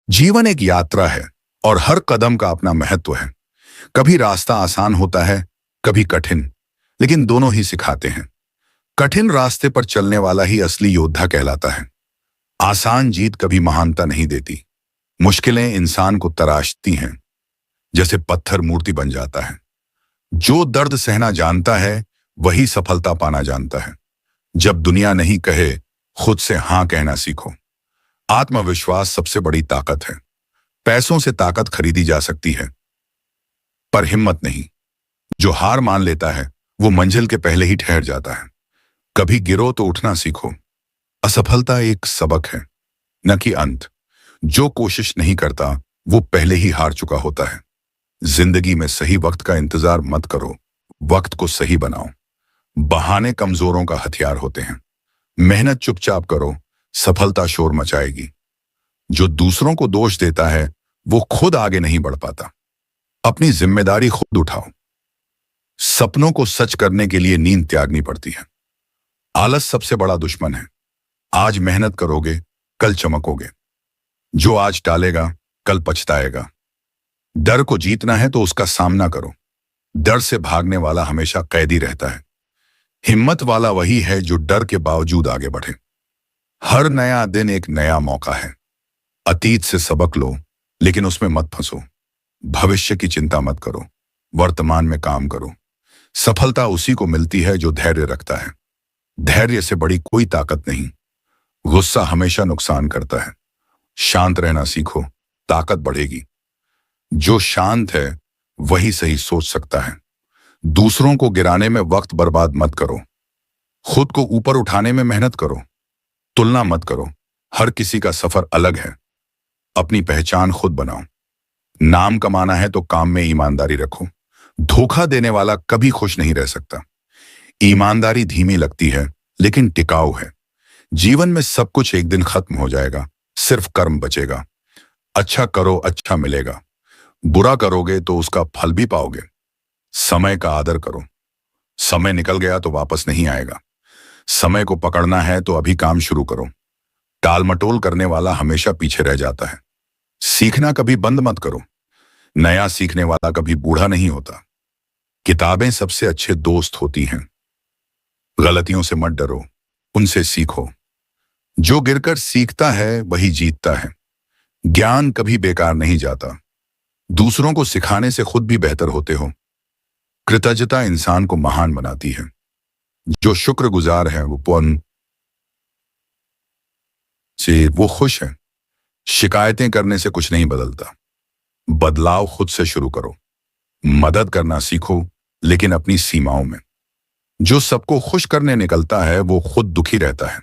जीवन एक यात्रा है और हर कदम का अपना महत्व है। कभी रास्ता आसान होता है, कभी कठिन, लेकिन दोनों ही सिखाते हैं। कठिन रास्ते पर चलने वाला ही असली योद्धा कहलाता है। आसान जीत कभी महानता नहीं देती। मुश्किलें इंसान को तराशती हैं, जैसे पत्थर मूर्ति बन जाता है। जो दर्द सहना जानता है, वही सफलता पाना जानता है। जब दुनिया नहीं कहे, खुद से हां कहना सीखो। आत्मविश्वास सबसे बड़ी ताकत है। पैसों से ताकत खरीदी जा सकती है, पर हिम्मत नहीं। जो हार मान लेता है, वो मंजिल के पहले ही ठहर जाता है। कभी गिरो तो उठना सीखो। असफलता एक सबक है, न कि अंत। जो कोशिश नहीं करता, वो पहले ही हार चुका होता है। जिंदगी में सही वक्त का इंतजार मत करो, वक्त को सही बनाओ। बहाने कमजोरों का हथियार होते हैं। मेहनत चुपचाप करो, सफलता शोर मचाएगी। जो दूसरों को दोष देता है, वो खुद आगे नहीं बढ़ पाता। अपनी जिम्मेदारी खुद उठाओ। सपनों को सच करने के लिए नींद त्यागनी पड़ती है। आलस सबसे बड़ा दुश्मन है। आज मेहनत करोगे, कल चमकोगे। जो आज टालेगा, कल पछताएगा। डर को जीतना है तो उसका सामना करो। डर से भागने वाला हमेशा कैदी रहता है। हिम्मत वाला वही है जो डर के बावजूद आगे बढ़े। हर नया दिन एक नया मौका है। अतीत से सबक लो, लेकिन उसमें मत फंसो। भविष्य की चिंता मत करो, वर्तमान में काम करो। सफलता उसी को मिलती है जो धैर्य रखता है। धैर्य से बड़ी कोई ताकत नहीं। गुस्सा हमेशा नुकसान करता है। शांत रहना सीखो, ताकत बढ़ेगी। जो शांत है, वही सही सोच सकता है। दूसरों को गिराने में वक्त बर्बाद मत करो। खुद को ऊपर उठाने में मेहनत करो। तुलना मत करो। हर किसी का सफर अलग है। अपनी पहचान खुद बनाओ। नाम कमाना है तो काम में ईमानदारी रखो। धोखा देने वाला कभी खुश नहीं रह सकता। ईमानदारी धीमी लगती है, लेकिन टिकाऊ है। जीवन में सब कुछ एक दिन खत्म हो जाएगा, सिर्फ कर्म बचेगा। अच्छा करो, अच्छा मिलेगा। बुरा करोगे तो उसका फल भी पाओगे। समय का आदर करो। समय निकल गया तो वापस नहीं आएगा। समय को पकड़ना है तो अभी काम शुरू करो। टाल मटोल करने वाला हमेशा पीछे रह जाता है। सीखना कभी बंद मत करो। नया सीखने वाला कभी बूढ़ा नहीं होता। किताबें सबसे अच्छे दोस्त होती हैं। गलतियों से मत डरो, उनसे सीखो। जो गिरकर सीखता है, वही जीतता है। ज्ञान कभी बेकार नहीं जाता। दूसरों को सिखाने से खुद भी बेहतर होते हो। कृतज्ञता इंसान को महान बनाती है। जो शुक्रगुजार है, वो पूर्ण से वो खुश है। शिकायतें करने से कुछ नहीं बदलता। बदलाव खुद से शुरू करो। मदद करना सीखो, लेकिन अपनी सीमाओं में। जो सबको खुश करने निकलता है, वो खुद दुखी रहता है।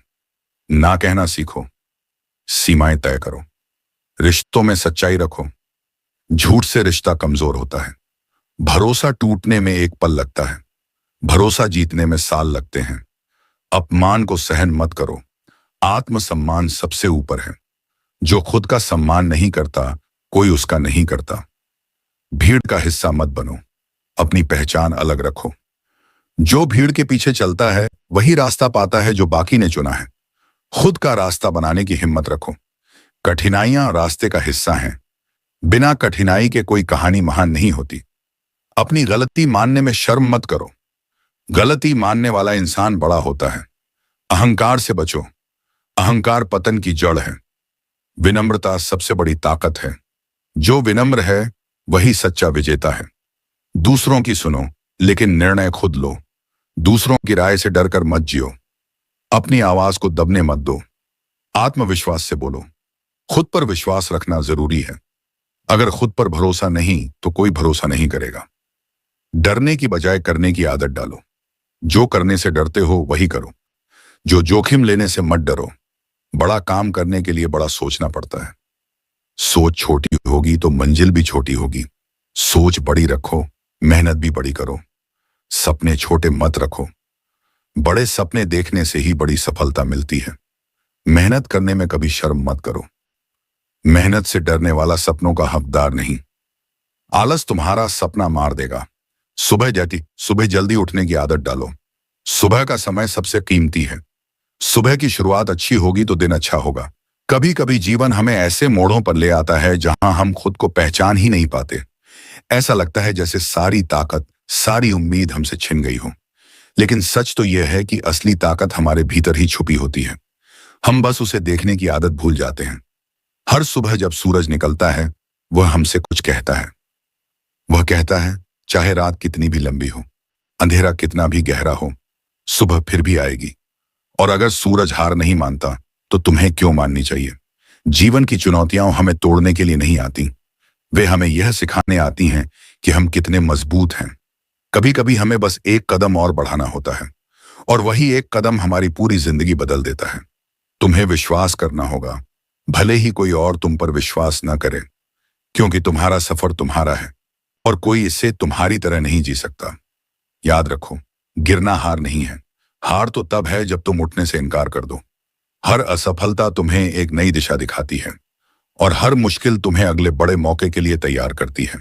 ना कहना सीखो। सीमाएं तय करो। रिश्तों में सच्चाई रखो। झूठ से रिश्ता कमजोर होता है। भरोसा टूटने में एक पल लगता है, भरोसा जीतने में साल लगते हैं। अपमान को सहन मत करो। आत्मसम्मान सबसे ऊपर है। जो खुद का सम्मान नहीं करता, कोई उसका नहीं करता। भीड़ का हिस्सा मत बनो। अपनी पहचान अलग रखो। जो भीड़ के पीछे चलता है, वही रास्ता पाता है जो बाकी ने चुना है। खुद का रास्ता बनाने की हिम्मत रखो। कठिनाइयां रास्ते का हिस्सा हैं। बिना कठिनाई के कोई कहानी महान नहीं होती। अपनी गलती मानने में शर्म मत करो। गलती मानने वाला इंसान बड़ा होता है। अहंकार से बचो। अहंकार पतन की जड़ है। विनम्रता सबसे बड़ी ताकत है। जो विनम्र है, वही सच्चा विजेता है। दूसरों की सुनो, लेकिन निर्णय खुद लो। दूसरों की राय से डरकर मत जियो। अपनी आवाज को दबने मत दो। आत्मविश्वास से बोलो। खुद पर विश्वास रखना जरूरी है। अगर खुद पर भरोसा नहीं, तो कोई भरोसा नहीं करेगा। डरने की बजाय करने की आदत डालो। जो करने से डरते हो, वही करो। जो जोखिम लेने से मत डरो। बड़ा काम करने के लिए बड़ा सोचना पड़ता है। सोच छोटी होगी तो मंजिल भी छोटी होगी। सोच बड़ी रखो, मेहनत भी बड़ी करो। सपने छोटे मत रखो। बड़े सपने देखने से ही बड़ी सफलता मिलती है। मेहनत करने में कभी शर्म मत करो। मेहनत से डरने वाला सपनों का हकदार नहीं। आलस तुम्हारा सपना मार देगा। सुबह जल्दी उठने की आदत डालो। सुबह का समय सबसे कीमती है। सुबह की शुरुआत अच्छी होगी तो दिन अच्छा होगा। कभी कभी जीवन हमें ऐसे मोड़ों पर ले आता है जहां हम खुद को पहचान ही नहीं पाते। ऐसा लगता है जैसे सारी ताकत, सारी उम्मीद हमसे छिन गई हो। लेकिन सच तो यह है कि असली ताकत हमारे भीतर ही छुपी होती है। हम बस उसे देखने की आदत भूल जाते हैं। हर सुबह जब सूरज निकलता है, वह हमसे कुछ कहता है। वह कहता है, चाहे रात कितनी भी लंबी हो, अंधेरा कितना भी गहरा हो, सुबह फिर भी आएगी। और अगर सूरज हार नहीं मानता, तो तुम्हें क्यों माननी चाहिए? जीवन की चुनौतियां हमें तोड़ने के लिए नहीं आती, वे हमें यह सिखाने आती हैं कि हम कितने मजबूत हैं। कभी कभी हमें बस एक कदम और बढ़ाना होता है, और वही एक कदम हमारी पूरी जिंदगी बदल देता है। तुम्हें विश्वास करना होगा, भले ही कोई और तुम पर विश्वास न करे, क्योंकि तुम्हारा सफर तुम्हारा है और कोई इसे तुम्हारी तरह नहीं जी सकता। याद रखो, गिरना हार नहीं है। हार तो तब है जब तुम उठने से इनकार कर दो। हर असफलता तुम्हें एक नई दिशा दिखाती है, और हर मुश्किल तुम्हें अगले बड़े मौके के लिए तैयार करती है।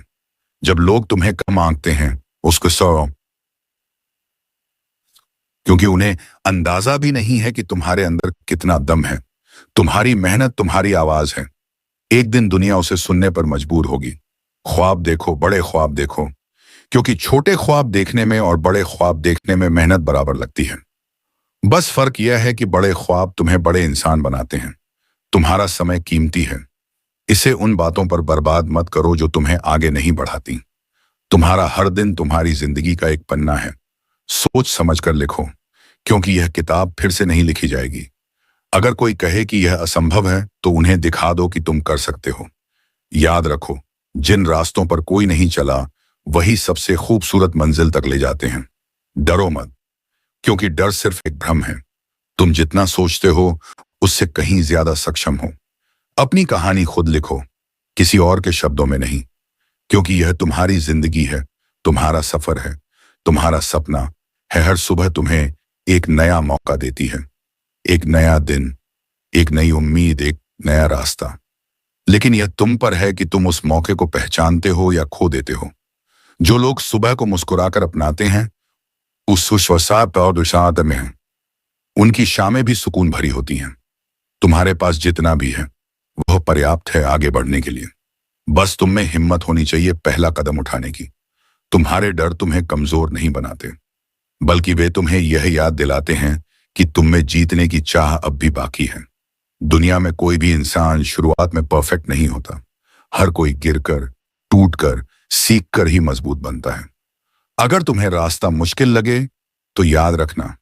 जब लोग तुम्हें कम आंकते हैं, उसको सो, क्योंकि उन्हें अंदाजा भी नहीं है कि तुम्हारे अंदर कितना दम है। तुम्हारी मेहनत तुम्हारी आवाज है। एक दिन दुनिया उसे सुनने पर मजबूर होगी। ख्वाब देखो, बड़े ख्वाब देखो, क्योंकि छोटे ख्वाब देखने में और बड़े ख्वाब देखने में मेहनत बराबर लगती है। बस फर्क यह है कि बड़े ख्वाब तुम्हें बड़े इंसान बनाते हैं। तुम्हारा समय कीमती है, इसे उन बातों पर बर्बाद मत करो जो तुम्हें आगे नहीं बढ़ाती। तुम्हारा हर दिन तुम्हारी जिंदगी का एक पन्ना है। सोच समझ कर लिखो, क्योंकि यह किताब फिर से नहीं लिखी जाएगी। अगर कोई कहे कि यह असंभव है, तो उन्हें दिखा दो कि तुम कर सकते हो। याद रखो, जिन रास्तों पर कोई नहीं चला, वही सबसे खूबसूरत मंजिल तक ले जाते हैं। डरो मत, क्योंकि डर सिर्फ एक भ्रम है। तुम जितना सोचते हो, उससे कहीं ज्यादा सक्षम हो। अपनी कहानी खुद लिखो, किसी और के शब्दों में नहीं, क्योंकि यह तुम्हारी जिंदगी है, तुम्हारा सफर है, तुम्हारा सपना है। हर सुबह तुम्हें एक नया मौका देती है, एक नया दिन, एक नई उम्मीद, एक नया रास्ता। लेकिन यह तुम पर है कि तुम उस मौके को पहचानते हो या खो देते हो। जो लोग सुबह को मुस्कुराकर अपनाते हैं, उस सुश्वासात और दुशात में हैं, उनकी शामें भी सुकून भरी होती हैं। तुम्हारे पास जितना भी है, वह पर्याप्त है आगे बढ़ने के लिए। बस तुम में हिम्मत होनी चाहिए पहला कदम उठाने की। तुम्हारे डर तुम्हें कमजोर नहीं बनाते, बल्कि वे तुम्हें यह याद दिलाते हैं कि तुम में जीतने की चाह अब भी बाकी है। दुनिया में कोई भी इंसान शुरुआत में परफेक्ट नहीं होता। हर कोई गिरकर, टूटकर, सीखकर ही मजबूत बनता है। अगर तुम्हें रास्ता मुश्किल लगे, तो याद रखना,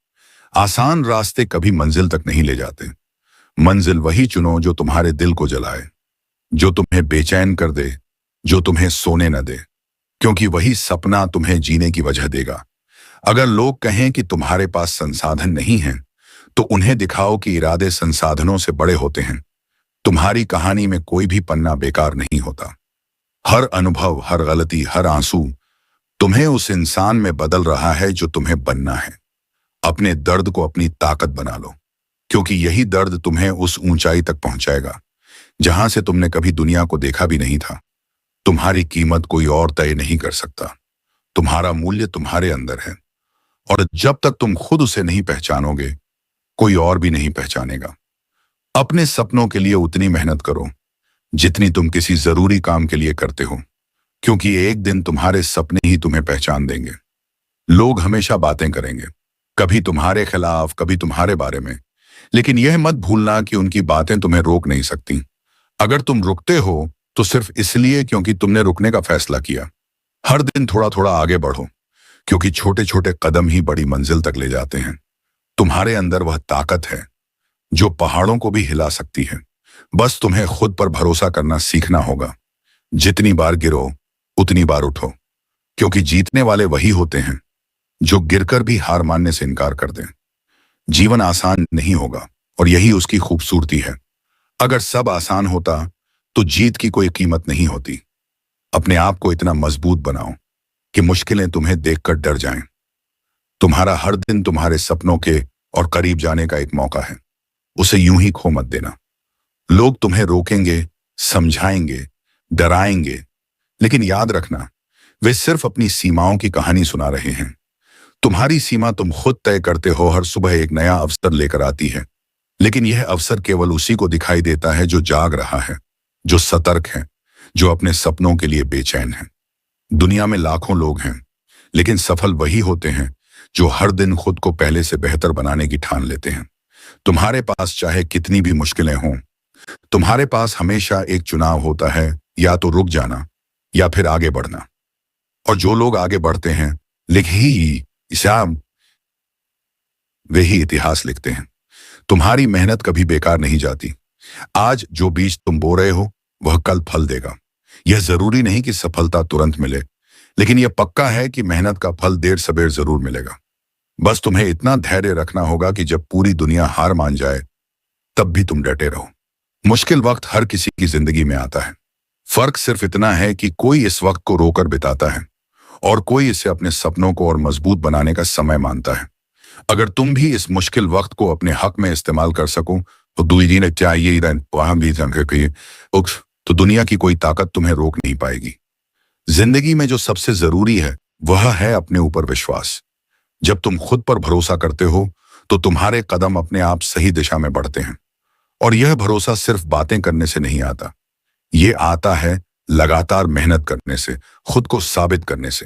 आसान रास्ते कभी मंजिल तक नहीं ले जाते। मंजिल वही चुनो जो तुम्हारे दिल को जलाए, जो तुम्हें बेचैन कर दे, जो तुम्हें सोने न दे, क्योंकि वही सपना तुम्हें जीने की वजह देगा। अगर लोग कहें कि तुम्हारे पास संसाधन नहीं है, तो उन्हें दिखाओ कि इरादे संसाधनों से बड़े होते हैं। तुम्हारी कहानी में कोई भी पन्ना बेकार नहीं होता। हर अनुभव, हर गलती, हर आंसू तुम्हें उस इंसान में बदल रहा है जो तुम्हें बनना है। अपने दर्द को अपनी ताकत बना लो, क्योंकि यही दर्द तुम्हें उस ऊंचाई तक पहुंचाएगा जहां से तुमने कभी दुनिया को देखा भी नहीं था। तुम्हारी कीमत कोई और तय नहीं कर सकता। तुम्हारा मूल्य तुम्हारे अंदर है, और जब तक तुम खुद उसे नहीं पहचानोगे, कोई और भी नहीं पहचानेगा। अपने सपनों के लिए उतनी मेहनत करो जितनी तुम किसी जरूरी काम के लिए करते हो, क्योंकि एक दिन तुम्हारे सपने ही तुम्हें पहचान देंगे। लोग हमेशा बातें करेंगे, कभी तुम्हारे खिलाफ, कभी तुम्हारे बारे में, लेकिन यह मत भूलना कि उनकी बातें तुम्हें रोक नहीं सकती। अगर तुम रुकते हो, तो सिर्फ इसलिए क्योंकि तुमने रुकने का फैसला किया। हर दिन थोड़ा थोड़ा आगे बढ़ो, क्योंकि छोटे छोटे कदम ही बड़ी मंजिल तक ले जाते हैं। तुम्हारे अंदर वह ताकत है जो पहाड़ों को भी हिला सकती है। बस तुम्हें खुद पर भरोसा करना सीखना होगा। जितनी बार गिरो, उतनी बार उठो, क्योंकि जीतने वाले वही होते हैं जो गिरकर भी हार मानने से इनकार कर दें। जीवन आसान नहीं होगा, और यही उसकी खूबसूरती है। अगर सब आसान होता, तो जीत की कोई कीमत नहीं होती। अपने आप को इतना मजबूत बनाओ कि मुश्किलें तुम्हें देखकर डर जाएं। तुम्हारा हर दिन तुम्हारे सपनों के और करीब जाने का एक मौका है। उसे यूं ही खो मत देना। लोग तुम्हें रोकेंगे, समझाएंगे, डराएंगे, लेकिन याद रखना, वे सिर्फ अपनी सीमाओं की कहानी सुना रहे हैं। तुम्हारी सीमा तुम खुद तय करते हो। हर सुबह एक नया अवसर लेकर आती है, लेकिन यह अवसर केवल उसी को दिखाई देता है जो जाग रहा है, जो सतर्क है, जो अपने सपनों के लिए बेचैन है। दुनिया में लाखों लोग हैं, लेकिन सफल वही होते हैं जो हर दिन खुद को पहले से बेहतर बनाने की ठान लेते हैं। तुम्हारे पास चाहे कितनी भी मुश्किलें हों, तुम्हारे पास हमेशा एक चुनाव होता है, या तो रुक जाना या फिर आगे बढ़ना। और जो लोग आगे बढ़ते हैं, वे ही इतिहास लिखते हैं। तुम्हारी मेहनत कभी बेकार नहीं जाती। आज जो बीज तुम बो रहे हो, वह कल फल देगा। यह जरूरी नहीं कि सफलता तुरंत मिले, लेकिन यह पक्का है कि मेहनत का फल देर सबेर जरूर मिलेगा। बस तुम्हें इतना धैर्य रखना होगा कि जब पूरी दुनिया हार मान जाए, तब भी तुम डटे रहो। मुश्किल वक्त हर किसी की जिंदगी में आता है। फर्क सिर्फ इतना है कि कोई इस वक्त को रोकर बिताता है और कोई इसे अपने सपनों को और मजबूत बनाने का समय मानता है। अगर तुम भी इस मुश्किल वक्त को अपने हक में इस्तेमाल कर सको तो दुनिया की कोई ताकत तुम्हें रोक नहीं पाएगी। जिंदगी में जो सबसे जरूरी है, वह है अपने ऊपर विश्वास। जब तुम खुद पर भरोसा करते हो, तो तुम्हारे कदम अपने आप सही दिशा में बढ़ते हैं। और यह भरोसा सिर्फ बातें करने से नहीं आता, ये आता है लगातार मेहनत करने से, खुद को साबित करने से।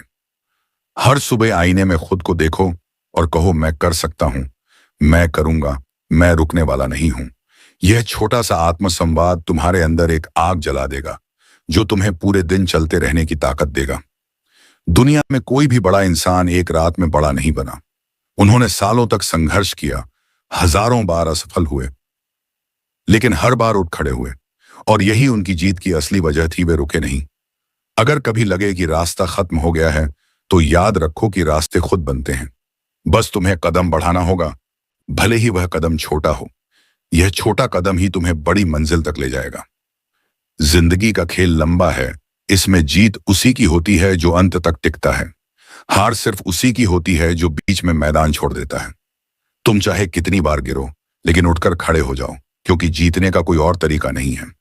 हर सुबह आईने में खुद को देखो और कहो, मैं कर सकता हूं, मैं करूंगा, मैं रुकने वाला नहीं हूं। यह छोटा सा आत्मसंवाद तुम्हारे अंदर एक आग जला देगा, जो तुम्हें पूरे दिन चलते रहने की ताकत देगा। दुनिया में कोई भी बड़ा इंसान एक रात में बड़ा नहीं बना। उन्होंने सालों तक संघर्ष किया, हजारों बार असफल हुए, लेकिन हर बार उठ खड़े हुए। और यही उनकी जीत की असली वजह थी, वे रुके नहीं। अगर कभी लगे कि रास्ता खत्म हो गया है, तो याद रखो कि रास्ते खुद बनते हैं। बस तुम्हें कदम बढ़ाना होगा, भले ही वह कदम छोटा हो। यह छोटा कदम ही तुम्हें बड़ी मंजिल तक ले जाएगा। जिंदगी का खेल लंबा है, इसमें जीत उसी की होती है जो अंत तक टिकता है। हार सिर्फ उसी की होती है जो बीच में मैदान छोड़ देता है। तुम चाहे कितनी बार गिरो, लेकिन उठकर खड़े हो जाओ, क्योंकि जीतने का कोई और तरीका नहीं है।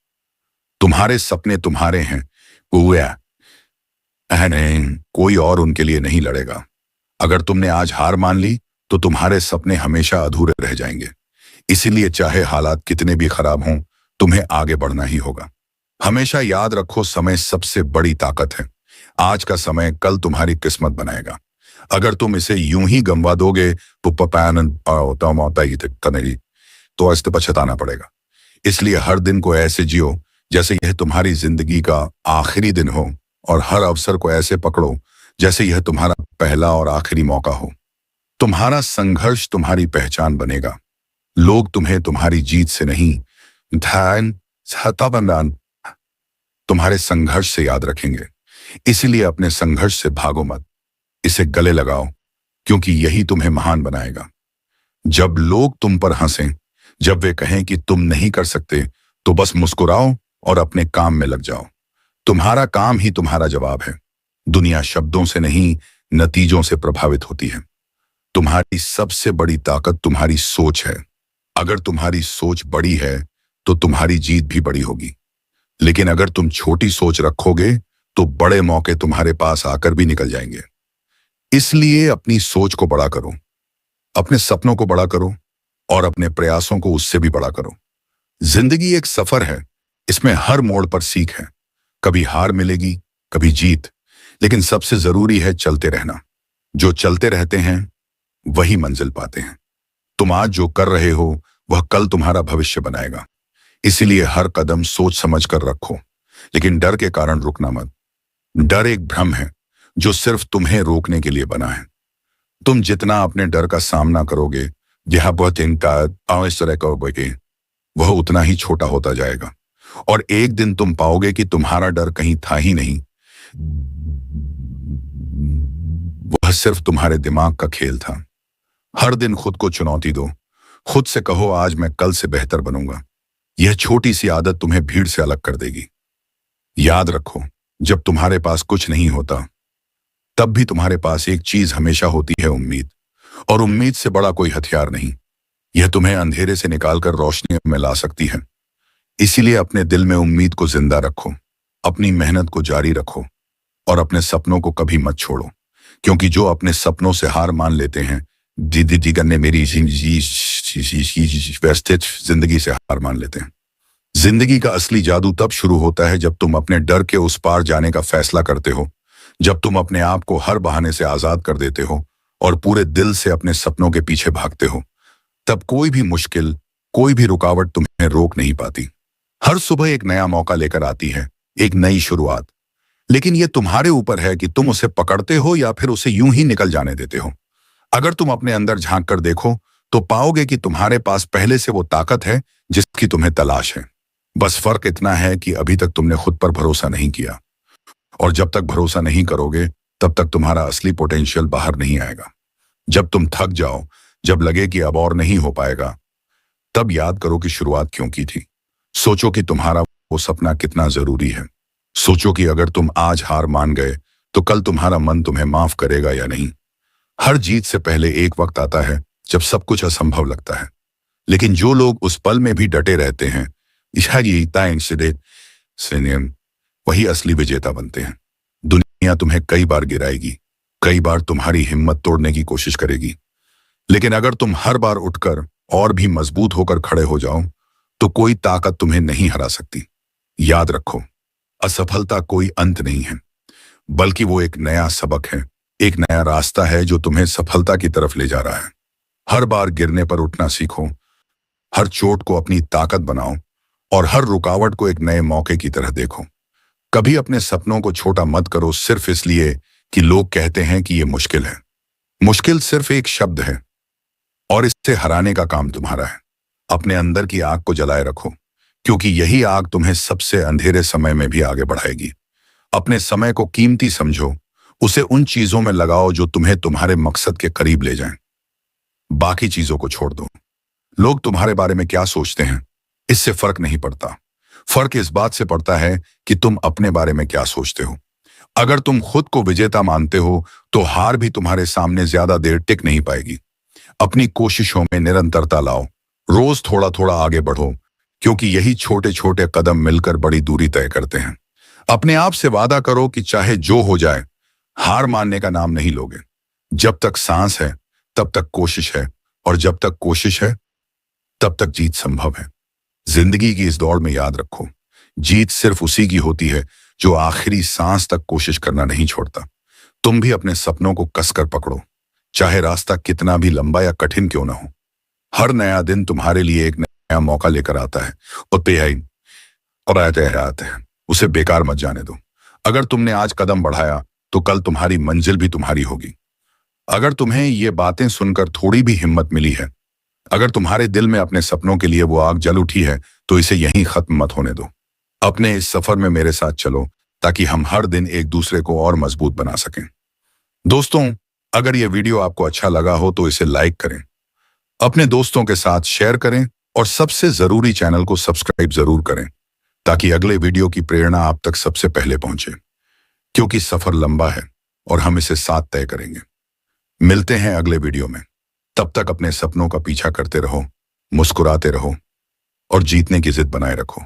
तुम्हारे सपने तुम्हारे हैं, कोई और उनके लिए नहीं लड़ेगा। अगर तुमने आज हार मान ली, तो तुम्हारे सपने हमेशा अधूरे रह जाएंगे। इसीलिए चाहे हालात कितने भी खराब हों, तुम्हें आगे बढ़ना ही होगा। हमेशा याद रखो, समय सबसे बड़ी ताकत है। आज का समय कल तुम्हारी किस्मत बनाएगा। अगर तुम इसे यूं ही गंवा दोगे, तो ऐसे पछताना पड़ेगा। इसलिए हर दिन को ऐसे जियो जैसे यह तुम्हारी जिंदगी का आखिरी दिन हो, और हर अवसर को ऐसे पकड़ो जैसे यह तुम्हारा पहला और आखिरी मौका हो। तुम्हारा संघर्ष तुम्हारी पहचान बनेगा। लोग तुम्हें तुम्हारी जीत से नहीं, तुम्हारे संघर्ष से याद रखेंगे। इसीलिए अपने संघर्ष से भागो मत, इसे गले लगाओ, क्योंकि यही तुम्हें महान बनाएगा। जब लोग तुम पर हंसें, जब वे कहें कि तुम नहीं कर सकते, तो बस मुस्कुराओ और अपने काम में लग जाओ। तुम्हारा काम ही तुम्हारा जवाब है। दुनिया शब्दों से नहीं, नतीजों से प्रभावित होती है। तुम्हारी सबसे बड़ी ताकत तुम्हारी सोच है। अगर तुम्हारी सोच बड़ी है, तो तुम्हारी जीत भी बड़ी होगी। लेकिन अगर तुम छोटी सोच रखोगे, तो बड़े मौके तुम्हारे पास आकर भी निकल जाएंगे। इसलिए अपनी सोच को बड़ा करो, अपने सपनों को बड़ा करो, और अपने प्रयासों को उससे भी बड़ा करो। जिंदगी एक सफर है, इसमें हर मोड़ पर सीख है। कभी हार मिलेगी, कभी जीत, लेकिन सबसे जरूरी है चलते रहना। जो चलते रहते हैं, वही मंजिल पाते हैं। तुम आज जो कर रहे हो, वह कल तुम्हारा भविष्य बनाएगा। इसीलिए हर कदम सोच समझ कर रखो, लेकिन डर के कारण रुकना मत। डर एक भ्रम है जो सिर्फ तुम्हें रोकने के लिए बना है। तुम जितना अपने डर का सामना करोगे, वह उतना ही छोटा होता जाएगा। और एक दिन तुम पाओगे कि तुम्हारा डर कहीं था ही नहीं, वह सिर्फ तुम्हारे दिमाग का खेल था। हर दिन खुद को चुनौती दो, खुद से कहो, आज मैं कल से बेहतर बनूंगा। यह छोटी सी आदत तुम्हें भीड़ से अलग कर देगी। याद रखो, जब तुम्हारे पास कुछ नहीं होता, तब भी तुम्हारे पास एक चीज हमेशा होती है, उम्मीद। और उम्मीद से बड़ा कोई हथियार नहीं। यह तुम्हें अंधेरे से निकालकर रोशनी में ला सकती है। इसीलिए अपने दिल में उम्मीद को जिंदा रखो, अपनी मेहनत को जारी रखो, और अपने सपनों को कभी मत छोड़ो। क्योंकि जो अपने सपनों से हार मान लेते हैं, धीरे धीरे करने मेरी व्यवस्थित जिंदगी से हार मान लेते हैं। जिंदगी का असली जादू तब शुरू होता है जब तुम अपने डर के उस पार जाने का फैसला करते हो, जब तुम अपने आप को हर बहाने से आजाद कर देते हो और पूरे दिल से अपने सपनों के पीछे भागते हो। तब कोई भी मुश्किल, कोई भी रुकावट तुम्हें रोक नहीं पाती। हर सुबह एक नया मौका लेकर आती है, एक नई शुरुआत। लेकिन यह तुम्हारे ऊपर है कि तुम उसे पकड़ते हो या फिर उसे यूं ही निकल जाने देते हो। अगर तुम अपने अंदर झांक कर देखो तो पाओगे कि तुम्हारे पास पहले से वो ताकत है जिसकी तुम्हें तलाश है। बस फर्क इतना है कि अभी तक तुमने खुद पर भरोसा नहीं किया, और जब तक भरोसा नहीं करोगे तब तक तुम्हारा असली पोटेंशियल बाहर नहीं आएगा। जब तुम थक जाओ, जब लगे कि अब और नहीं हो पाएगा, तब याद करो कि शुरुआत क्यों की थी। सोचो कि तुम्हारा वो सपना कितना जरूरी है। सोचो कि अगर तुम आज हार मान गए तो कल तुम्हारा मन तुम्हें माफ करेगा या नहीं। हर जीत से पहले एक वक्त आता है जब सब कुछ असंभव लगता है, लेकिन जो लोग उस पल में भी डटे रहते हैं, वही असली विजेता बनते हैं। दुनिया तुम्हें कई बार गिराएगी, कई बार तुम्हारी हिम्मत तोड़ने की कोशिश करेगी, लेकिन अगर तुम हर बार उठकर और भी मजबूत होकर खड़े हो जाओ तो कोई ताकत तुम्हें नहीं हरा सकती। याद रखो, असफलता कोई अंत नहीं है, बल्कि वो एक नया सबक है, एक नया रास्ता है जो तुम्हें सफलता की तरफ ले जा रहा है। हर बार गिरने पर उठना सीखो, हर चोट को अपनी ताकत बनाओ और हर रुकावट को एक नए मौके की तरह देखो। कभी अपने सपनों को छोटा मत करो सिर्फ इसलिए कि लोग कहते हैं कि ये मुश्किल है। मुश्किल सिर्फ एक शब्द है और इससे हराने का काम तुम्हारा है। अपने अंदर की आग को जलाए रखो, क्योंकि यही आग तुम्हें सबसे अंधेरे समय में भी आगे बढ़ाएगी। अपने समय को कीमती समझो, उसे उन चीजों में लगाओ जो तुम्हें तुम्हारे मकसद के करीब ले जाएं। बाकी चीजों को छोड़ दो। लोग तुम्हारे बारे में क्या सोचते हैं, इससे फर्क नहीं पड़ता। फर्क इस बात से पड़ता है कि तुम अपने बारे में क्या सोचते हो। अगर तुम खुद को विजेता मानते हो तो हार भी तुम्हारे सामने ज्यादा देर टिक नहीं पाएगी। अपनी कोशिशों में निरंतरता लाओ, रोज थोड़ा थोड़ा आगे बढ़ो, क्योंकि यही छोटे छोटे कदम मिलकर बड़ी दूरी तय करते हैं। अपने आप से वादा करो कि चाहे जो हो जाए, हार मानने का नाम नहीं लोगे। जब तक सांस है तब तक कोशिश है, और जब तक कोशिश है तब तक जीत संभव है। जिंदगी की इस दौड़ में याद रखो, जीत सिर्फ उसी की होती है जो आखिरी सांस तक कोशिश करना नहीं छोड़ता। तुम भी अपने सपनों को कसकर पकड़ो, चाहे रास्ता कितना भी लंबा या कठिन क्यों ना हो। हर नया दिन तुम्हारे लिए एक नया मौका लेकर आता है और आते हैं, उसे बेकार मत जाने दो। अगर तुमने आज कदम बढ़ाया तो कल तुम्हारी मंजिल भी तुम्हारी होगी। अगर तुम्हें ये बातें सुनकर थोड़ी भी हिम्मत मिली है, अगर तुम्हारे दिल में अपने सपनों के लिए वो आग जल उठी है, तो इसे यहीं खत्म मत होने दो। अपने इस सफर में मेरे साथ चलो, ताकि हम हर दिन एक दूसरे को और मजबूत बना सकें। दोस्तों, अगर ये वीडियो आपको अच्छा लगा हो तो इसे लाइक करें, अपने दोस्तों के साथ शेयर करें और सबसे जरूरी चैनल को सब्सक्राइब जरूर करें, ताकि अगले वीडियो की प्रेरणा आप तक सबसे पहले पहुंचे। क्योंकि सफर लंबा है और हम इसे साथ तय करेंगे। मिलते हैं अगले वीडियो में। तब तक अपने सपनों का पीछा करते रहो, मुस्कुराते रहो और जीतने की जिद बनाए रखो।